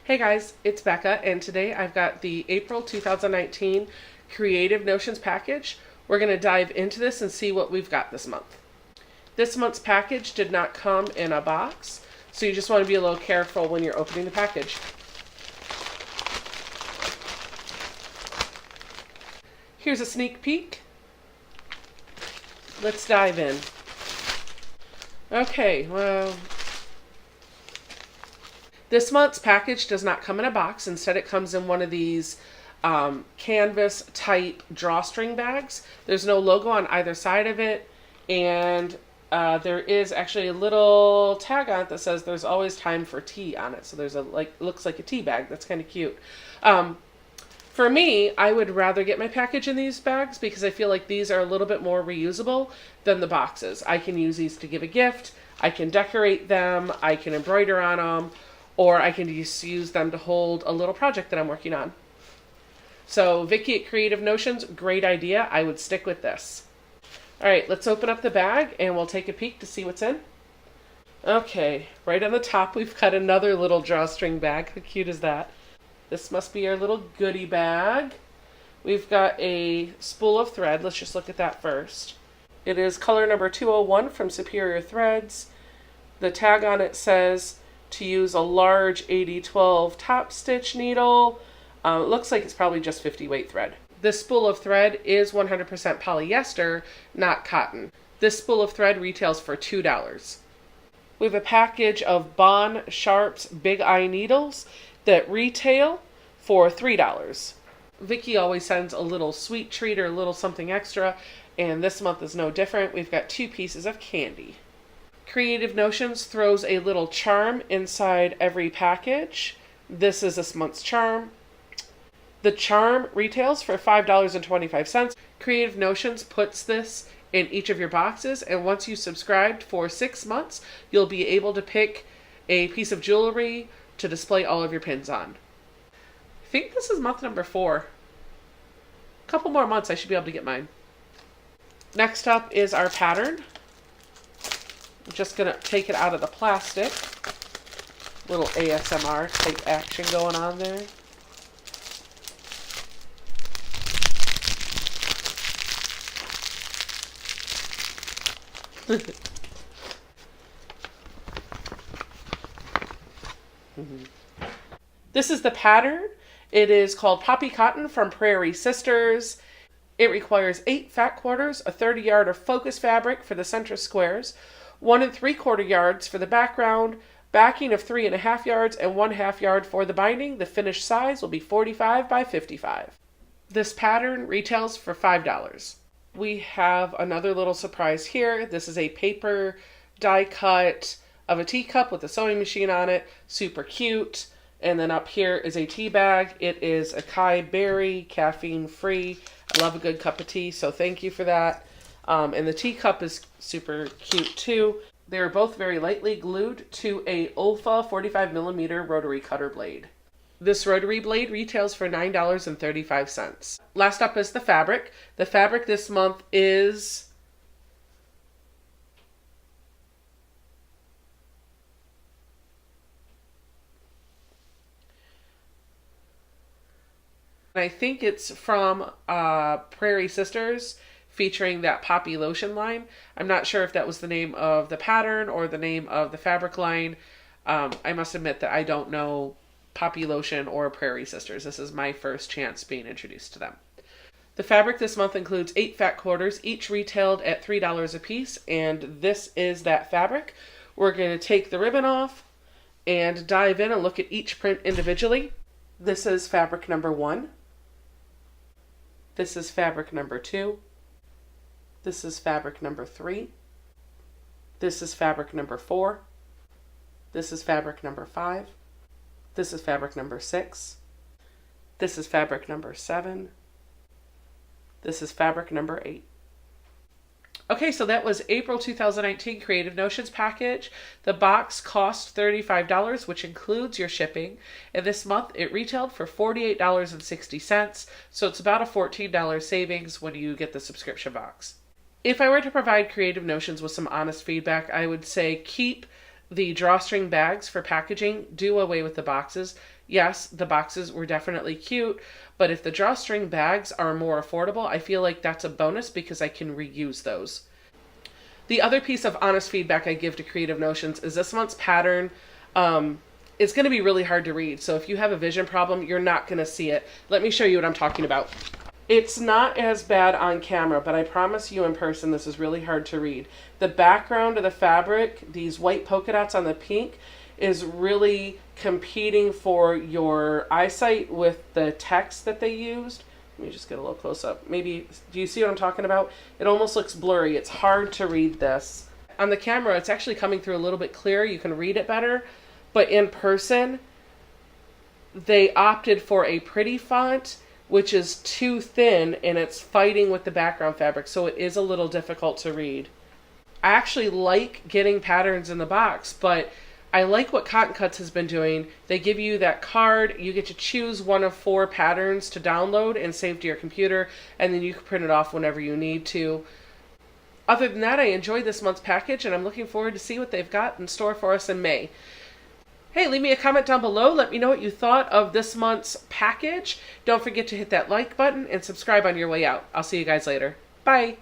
Hey guys, it's Becca, and today I've got the April 2019 Creative Notions package. We're going to dive into this and see what we've got this month. This month's package did not come in a box, so you just want to be a little careful when you're opening the package. Here's a sneak peek. Let's dive in. Okay, well, this month's package does not come in a box. Instead, it comes in one of these canvas type drawstring bags. There's no logo on either side of it, and there is actually a little tag on it that says there's always time for tea on it. So there's looks like a tea bag. That's kind of cute. For me, I would rather get my package in these bags because I feel like these are a little bit more reusable than the boxes. I can use these to give a gift, I can decorate them, I can embroider on them, or I can just use them to hold a little project that I'm working on. So Vicky at Creative Notions, great idea. I would stick with this. All right, let's open up the bag and we'll take a peek to see what's in. Okay, right on the top we've got another little drawstring bag. How cute is that? This must be our little goodie bag. We've got a spool of thread. Let's just look at that first. It is color number 201 from Superior Threads. The tag on it says to use a large 80-12 top stitch needle. It looks like it's probably just 50 weight thread. This spool of thread is 100% polyester, not cotton. This spool of thread retails for $2. We have a package of Bond Sharps Big Eye needles that retail for $3. Vicky always sends a little sweet treat or a little something extra, and this month is no different. We've got 2 pieces of candy. Creative Notions throws a little charm inside every package. This is this month's charm. The charm retails for $5.25. Creative Notions puts this in each of your boxes, and once you subscribed for 6 months, you'll be able to pick a piece of jewelry to display all of your pins on. I think this is month number 4. A couple more months I should be able to get mine. Next up is our pattern. I'm just going to take it out of the plastic. Little ASMR type action going on there. This is the pattern. It is called Poppy Cotton from Prairie Sisters. It requires 8 fat quarters, a 30 yard of focus fabric for the center squares, 1 3/4 yards for the background, backing of 3.5 yards, and 1/2 yard for the binding. The finished size will be 45 by 55. This pattern retails for $5. We have another little surprise here. This is a paper die cut of a teacup with a sewing machine on it. Super cute. And then up here is a tea bag. It is acai berry, caffeine free. I love a good cup of tea, so thank you for that. And the teacup is super cute too. They're both very lightly glued to a Olfa 45mm rotary cutter blade. This rotary blade retails for $9.35. Last up is the fabric. The fabric this month is I think it's from Prairie Sisters, featuring that Poppy lotion line. I'm not sure if that was the name of the pattern or the name of the fabric line. I must admit that I don't know Poppy lotion or Prairie Sisters. This is my first chance being introduced to them. The fabric this month includes 8 fat quarters, each retailed at $3 a piece, and this is that fabric. We're going to take the ribbon off and dive in and look at each print individually. This is fabric number 1. This is fabric number 2. This is fabric number 3. This is fabric number 4. This is fabric number 5. This is fabric number 6. This is fabric number 7. This is fabric number 8. Okay, so that was April 2019 Creative Notions package. The box cost $35, which includes your shipping. And this month it retailed for $48.60. So it's about a $14 savings when you get the subscription box. If I were to provide Creative Notions with some honest feedback, I would say keep the drawstring bags for packaging, do away with the boxes. Yes, the boxes were definitely cute, but if the drawstring bags are more affordable, I feel like that's a bonus because I can reuse those. The other piece of honest feedback I give to Creative Notions is this month's pattern. It's going to be really hard to read. So if you have a vision problem, you're not going to see it. Let me show you what I'm talking about. It's not as bad on camera, but I promise you in person, this is really hard to read. The background of the fabric, these white polka dots on the pink, is really competing for your eyesight with the text that they used. Let me just get a little close up. Maybe, do you see what I'm talking about? It almost looks blurry. It's hard to read this. On the camera, it's actually coming through a little bit clearer. You can read it better. But in person, they opted for a pretty font, which is too thin, and it's fighting with the background fabric, so it is a little difficult to read. I actually like getting patterns in the box, but I like what Cotton Cuts has been doing. They give you that card, you get to choose one of 4 patterns to download and save to your computer, and then you can print it off whenever you need to. Other than that, I enjoyed this month's package, and I'm looking forward to see what they've got in store for us in May. Hey, leave me a comment down below. Let me know what you thought of this month's package. Don't forget to hit that like button and subscribe on your way out. I'll see you guys later. Bye.